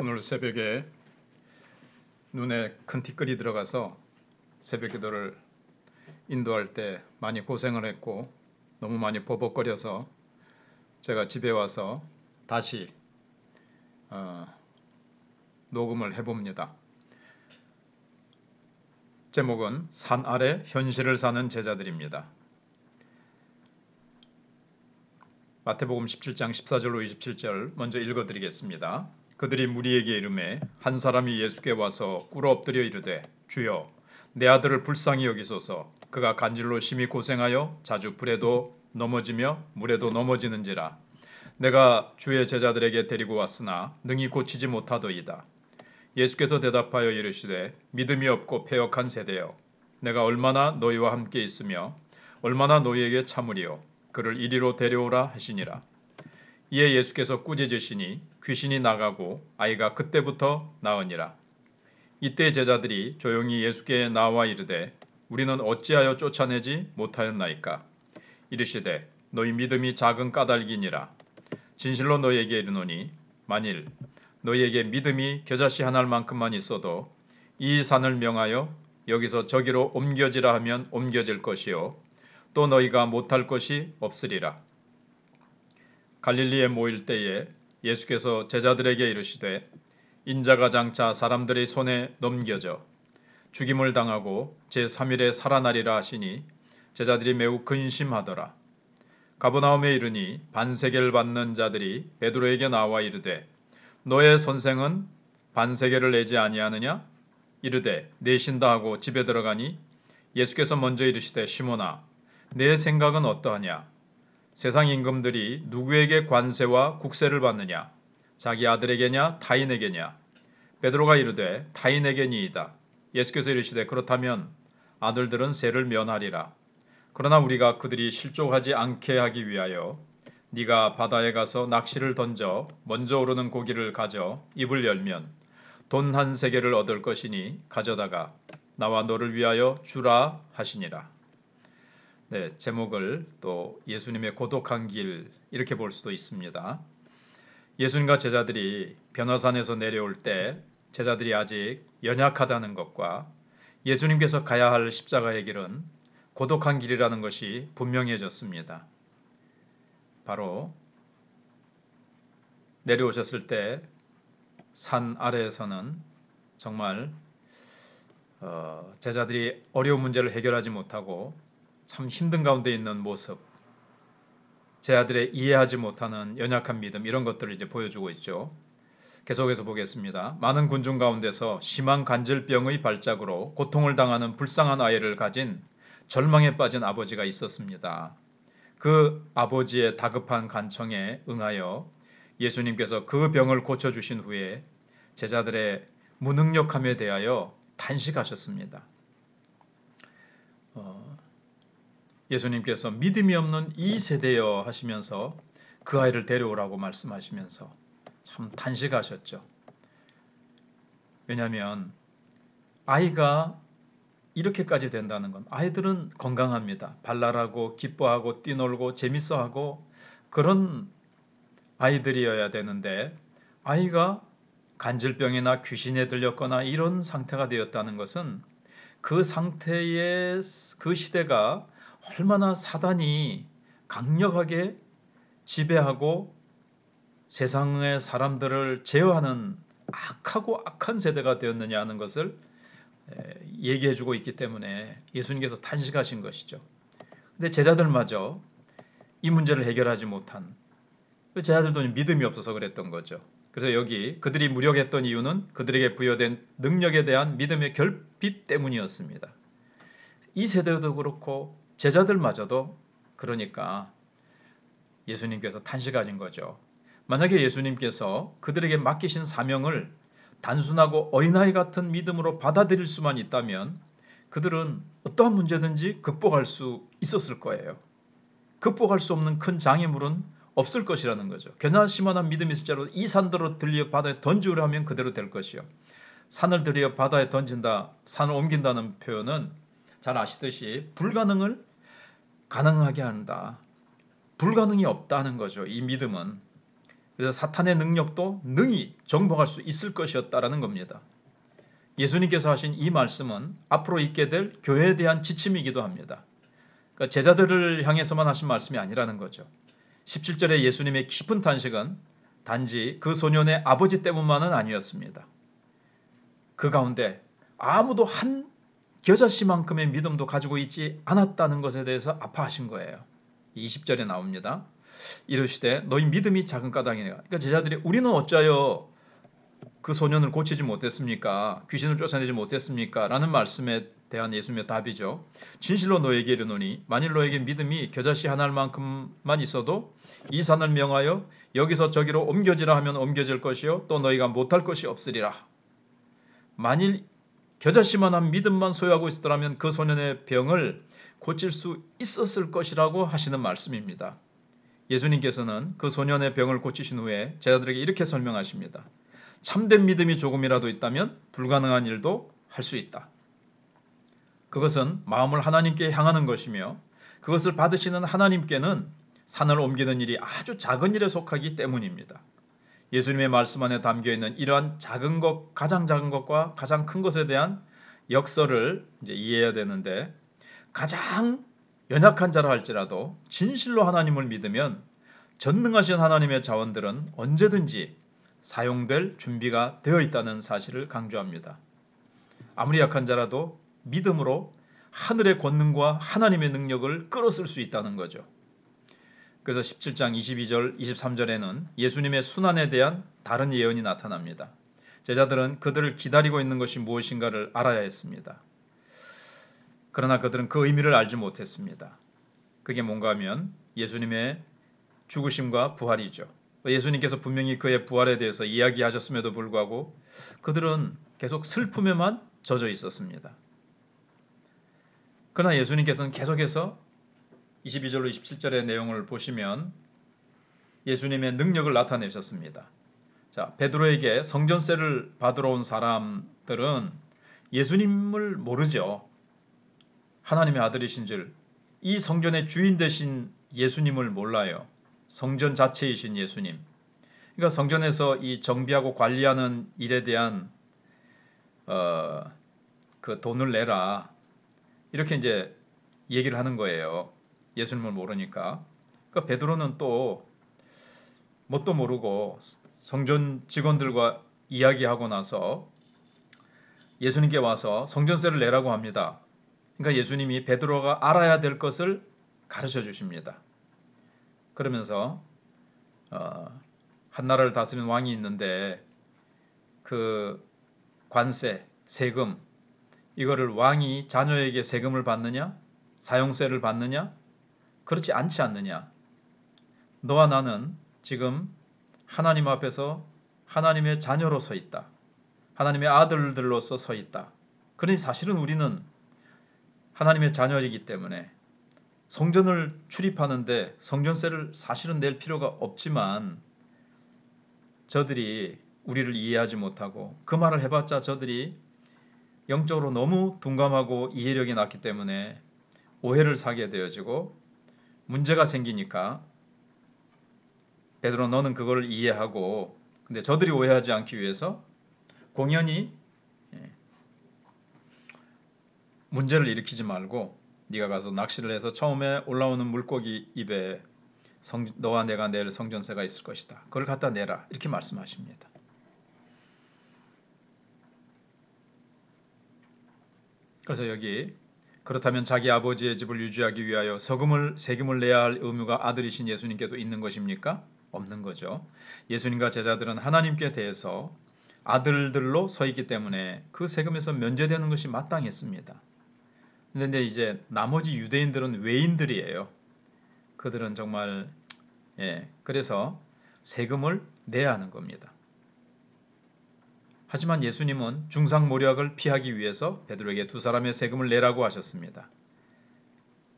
오늘 새벽에 눈에 큰 티끌이 들어가서 새벽 기도를 인도할 때 많이 고생을 했고 너무 많이 버벅거려서 제가 집에 와서 다시 녹음을 해봅니다. 제목은 산 아래 현실을 사는 제자들입니다. 마태복음 17장 14절로 27절 먼저 읽어드리겠습니다. 그들이 무리에게 이르매 한 사람이 예수께 와서 꿇어 엎드려 이르되 주여 내 아들을 불쌍히 여기소서. 그가 간질로 심히 고생하여 자주 불에도 넘어지며 물에도 넘어지는지라. 내가 주의 제자들에게 데리고 왔으나 능히 고치지 못하더이다. 예수께서 대답하여 이르시되 믿음이 없고 패역한 세대여, 내가 얼마나 너희와 함께 있으며 얼마나 너희에게 참으리요. 그를 이리로 데려오라 하시니라. 이에 예수께서 꾸짖으시니 귀신이 나가고 아이가 그때부터 나으니라. 이때 제자들이 조용히 예수께 나와 이르되 우리는 어찌하여 쫓아내지 못하였나이까. 이르시되 너희 믿음이 작은 까닭이니라. 진실로 너희에게 이르노니 만일 너희에게 믿음이 겨자씨 한 알만큼만 있어도 이 산을 명하여 여기서 저기로 옮겨지라 하면 옮겨질 것이요 또 너희가 못할 것이 없으리라. 갈릴리에 모일 때에 예수께서 제자들에게 이르시되 인자가 장차 사람들의 손에 넘겨져 죽임을 당하고 제3일에 살아나리라 하시니 제자들이 매우 근심하더라. 가버나움에 이르니 반세계를 받는 자들이 베드로에게 나와 이르되 너의 선생은 반세계를 내지 아니하느냐? 이르되 내신다 하고 집에 들어가니 예수께서 먼저 이르시되 시몬아 내 생각은 어떠하냐? 세상 임금들이 누구에게 관세와 국세를 받느냐? 자기 아들에게냐 타인에게냐? 베드로가 이르되 타인에게니이다. 예수께서 이르시되 그렇다면 아들들은 세를 면하리라. 그러나 우리가 그들이 실족하지 않게 하기 위하여 네가 바다에 가서 낚시를 던져 먼저 오르는 고기를 가져 입을 열면 돈 한 세겔을 얻을 것이니 가져다가 나와 너를 위하여 주라 하시니라. 네, 제목을 또 예수님의 고독한 길 이렇게 볼 수도 있습니다. 예수님과 제자들이 변화산에서 내려올 때 제자들이 아직 연약하다는 것과 예수님께서 가야 할 십자가의 길은 고독한 길이라는 것이 분명해졌습니다. 바로 내려오셨을 때 산 아래에서는 정말 제자들이 어려운 문제를 해결하지 못하고 참 힘든 가운데 있는 모습, 제자들의 이해하지 못하는 연약한 믿음 이런 것들을 이제 보여주고 있죠. 계속해서 보겠습니다. 많은 군중 가운데서 심한 간질병의 발작으로 고통을 당하는 불쌍한 아이를 가진 절망에 빠진 아버지가 있었습니다. 그 아버지의 다급한 간청에 응하여 예수님께서 그 병을 고쳐주신 후에 제자들의 무능력함에 대하여 탄식하셨습니다. 예수님께서 믿음이 없는 이 세대여 하시면서 그 아이를 데려오라고 말씀하시면서 참 탄식하셨죠. 왜냐하면 아이가 이렇게까지 된다는 건 아이들은 건강합니다. 발랄하고 기뻐하고 뛰놀고 재밌어하고 그런 아이들이어야 되는데 아이가 간질병이나 귀신에 들렸거나 이런 상태가 되었다는 것은 그 상태의 그 시대가 얼마나 사단이 강력하게 지배하고 세상의 사람들을 제어하는 악하고 악한 세대가 되었느냐 하는 것을 얘기해주고 있기 때문에 예수님께서 탄식하신 것이죠. 근데 제자들마저 이 문제를 해결하지 못한 제자들도 믿음이 없어서 그랬던 거죠. 그래서 여기 그들이 무력했던 이유는 그들에게 부여된 능력에 대한 믿음의 결핍 때문이었습니다. 이 세대도 그렇고 제자들마저도 그러니까 예수님께서 탄식하신 거죠. 만약에 예수님께서 그들에게 맡기신 사명을 단순하고 어린아이 같은 믿음으로 받아들일 수만 있다면 그들은 어떠한 문제든지 극복할 수 있었을 거예요. 극복할 수 없는 큰 장애물은 없을 것이라는 거죠. 견나시만한 믿음이 있을 자로 이 산들을 들여 바다에 던지우려 하면 그대로 될 것이요. 산을 들여 바다에 던진다, 산을 옮긴다는 표현은 잘 아시듯이 불가능을 가능하게 한다. 불가능이 없다는 거죠. 이 믿음은. 그래서 사탄의 능력도 능히 정복할 수 있을 것이었다라는 겁니다. 예수님께서 하신 이 말씀은 앞으로 있게 될 교회에 대한 지침이기도 합니다. 그러니까 제자들을 향해서만 하신 말씀이 아니라는 거죠. 17절에 예수님의 깊은 탄식은 단지 그 소년의 아버지 때문만은 아니었습니다. 그 가운데 아무도 한 겨자씨만큼의 믿음도 가지고 있지 않았다는 것에 대해서 아파하신 거예요. 20절에 나옵니다. 이르시되 너희 믿음이 작은 까닭이니라. 그러니까 제자들이 우리는 어찌하여 그 소년을 고치지 못했습니까? 귀신을 쫓아내지 못했습니까? 라는 말씀에 대한 예수님의 답이죠. 진실로 너에게 이르노니 만일 너에게 믿음이 겨자씨 한 알만큼만 있어도 이 산을 명하여 여기서 저기로 옮겨지라 하면 옮겨질 것이요 또 너희가 못할 것이 없으리라. 만일 겨자씨만한 믿음만 소유하고 있었더라면 그 소년의 병을 고칠 수 있었을 것이라고 하시는 말씀입니다. 예수님께서는 그 소년의 병을 고치신 후에 제자들에게 이렇게 설명하십니다. 참된 믿음이 조금이라도 있다면 불가능한 일도 할 수 있다. 그것은 마음을 하나님께 향하는 것이며 그것을 받으시는 하나님께는 산을 옮기는 일이 아주 작은 일에 속하기 때문입니다. 예수님의 말씀 안에 담겨있는 이러한 작은 것, 가장 작은 것과 가장 큰 것에 대한 역설을 이제 이해해야 되는데 가장 연약한 자라 할지라도 진실로 하나님을 믿으면 전능하신 하나님의 자원들은 언제든지 사용될 준비가 되어 있다는 사실을 강조합니다. 아무리 약한 자라도 믿음으로 하늘의 권능과 하나님의 능력을 끌어쓸 수 있다는 거죠. 그래서 17장 22절, 23절에는 예수님의 순환에 대한 다른 예언이 나타납니다. 제자들은 그들을 기다리고 있는 것이 무엇인가를 알아야 했습니다. 그러나 그들은 그 의미를 알지 못했습니다. 그게 뭔가 하면 예수님의 죽으심과 부활이죠. 예수님께서 분명히 그의 부활에 대해서 이야기하셨음에도 불구하고 그들은 계속 슬픔에만 젖어 있었습니다. 그러나 예수님께서는 계속해서 22절로 27절의 내용을 보시면 예수님의 능력을 나타내셨습니다. 자, 베드로에게 성전세를 받으러 온 사람들은 예수님을 모르죠. 하나님의 아들이신 줄, 이 성전의 주인 되신 예수님을 몰라요. 성전 자체이신 예수님. 그러니까 성전에서 이 정비하고 관리하는 일에 대한 그 돈을 내라. 이렇게 이제 얘기를 하는 거예요. 예수님을 모르니까. 그러니까 베드로는 또 뭣도 모르고 성전 직원들과 이야기하고 나서 예수님께 와서 성전세를 내라고 합니다. 그러니까 예수님이 베드로가 알아야 될 것을 가르쳐 주십니다. 그러면서 한 나라를 다스리는 왕이 있는데 그 관세, 세금 이거를 왕이 자녀에게 세금을 받느냐? 사용세를 받느냐? 그렇지 않지 않느냐? 너와 나는 지금 하나님 앞에서 하나님의 자녀로 서 있다. 하나님의 아들들로서 서 있다. 그러니 사실은 우리는 하나님의 자녀이기 때문에 성전을 출입하는데 성전세를 사실은 낼 필요가 없지만 저들이 우리를 이해하지 못하고 그 말을 해봤자 저들이 영적으로 너무 둔감하고 이해력이 낮기 때문에 오해를 사게 되어지고 문제가 생기니까 베드로 너는 그걸 이해하고 근데 저들이 오해하지 않기 위해서 공연히 문제를 일으키지 말고 네가 가서 낚시를 해서 처음에 올라오는 물고기 입에 너와 내가 낼 성전세가 있을 것이다. 그걸 갖다 내라. 이렇게 말씀하십니다. 그래서 여기 그렇다면 자기 아버지의 집을 유지하기 위하여 세금을 내야 할 의무가 아들이신 예수님께도 있는 것입니까? 없는 거죠. 예수님과 제자들은 하나님께 대해서 아들들로 서 있기 때문에 그 세금에서 면제되는 것이 마땅했습니다. 그런데 이제 나머지 유대인들은 외인들이에요. 그들은 정말 그래서 세금을 내야 하는 겁니다. 하지만 예수님은 중상모략을 피하기 위해서 베드로에게 두 사람의 세금을 내라고 하셨습니다.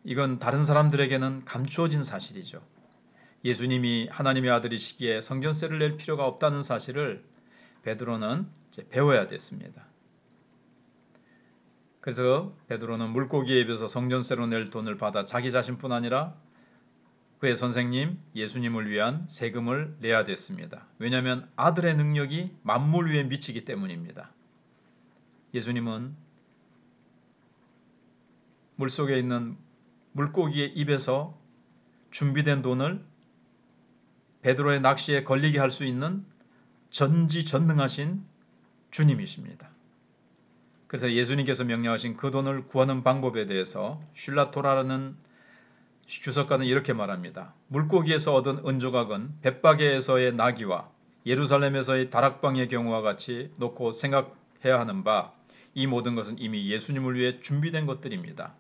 이건 다른 사람들에게는 감추어진 사실이죠. 예수님이 하나님의 아들이시기에 성전세를 낼 필요가 없다는 사실을 베드로는 이제 배워야 됐습니다. 그래서 베드로는 물고기에 비해서 성전세로 낼 돈을 받아 자기 자신뿐 아니라 그의 선생님 예수님을 위한 세금을 내야 됐습니다. 왜냐하면 아들의 능력이 만물 위에 미치기 때문입니다. 예수님은 물속에 있는 물고기의 입에서 준비된 돈을 베드로의 낚시에 걸리게 할 수 있는 전지전능하신 주님이십니다. 그래서 예수님께서 명령하신 그 돈을 구하는 방법에 대해서 슐라토라는 주석가는 이렇게 말합니다. 물고기에서 얻은 은조각은 벳바게에서의 나귀와 예루살렘에서의 다락방의 경우와 같이 놓고 생각해야 하는 바, 이 모든 것은 이미 예수님을 위해 준비된 것들입니다.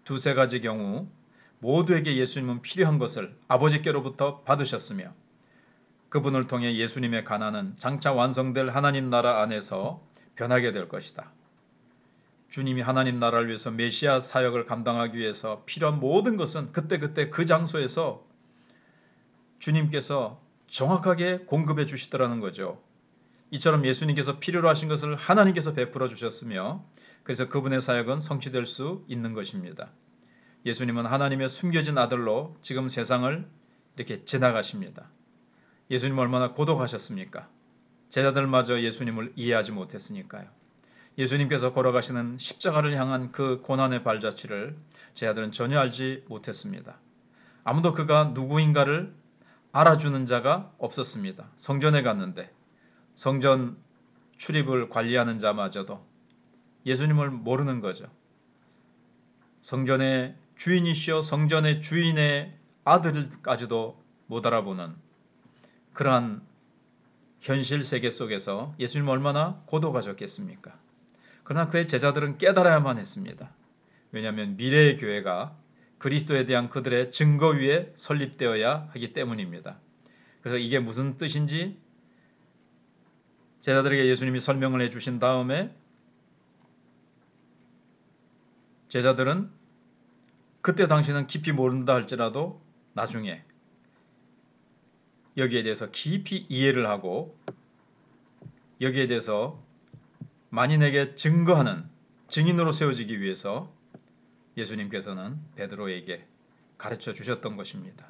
두세 가지 경우 모두에게 예수님은 필요한 것을 아버지께로부터 받으셨으며 그분을 통해 예수님의 가난은 장차 완성될 하나님 나라 안에서 변하게 될 것이다. 주님이 하나님 나라를 위해서 메시아 사역을 감당하기 위해서 필요한 모든 것은 그때그때 그 장소에서 주님께서 정확하게 공급해 주시더라는 거죠. 이처럼 예수님께서 필요로 하신 것을 하나님께서 베풀어 주셨으며 그래서 그분의 사역은 성취될 수 있는 것입니다. 예수님은 하나님의 숨겨진 아들로 지금 세상을 이렇게 지나가십니다. 예수님 얼마나 고독하셨습니까? 제자들마저 예수님을 이해하지 못했으니까요. 예수님께서 걸어가시는 십자가를 향한 그 고난의 발자취를 제자들은 전혀 알지 못했습니다. 아무도 그가 누구인가를 알아주는 자가 없었습니다. 성전에 갔는데 성전 출입을 관리하는 자마저도 예수님을 모르는 거죠. 성전의 주인이시여 성전의 주인의 아들까지도 못 알아보는 그러한 현실 세계 속에서 예수님 얼마나 고독하셨겠습니까? 그러나 그의 제자들은 깨달아야만 했습니다. 왜냐하면 미래의 교회가 그리스도에 대한 그들의 증거 위에 설립되어야 하기 때문입니다. 그래서 이게 무슨 뜻인지 제자들에게 예수님이 설명을 해주신 다음에 제자들은 그때 당시는 깊이 모른다 할지라도 나중에 여기에 대해서 깊이 이해를 하고 여기에 대해서 만인에게 증거하는 증인으로 세워지기 위해서 예수님께서는 베드로에게 가르쳐 주셨던 것입니다.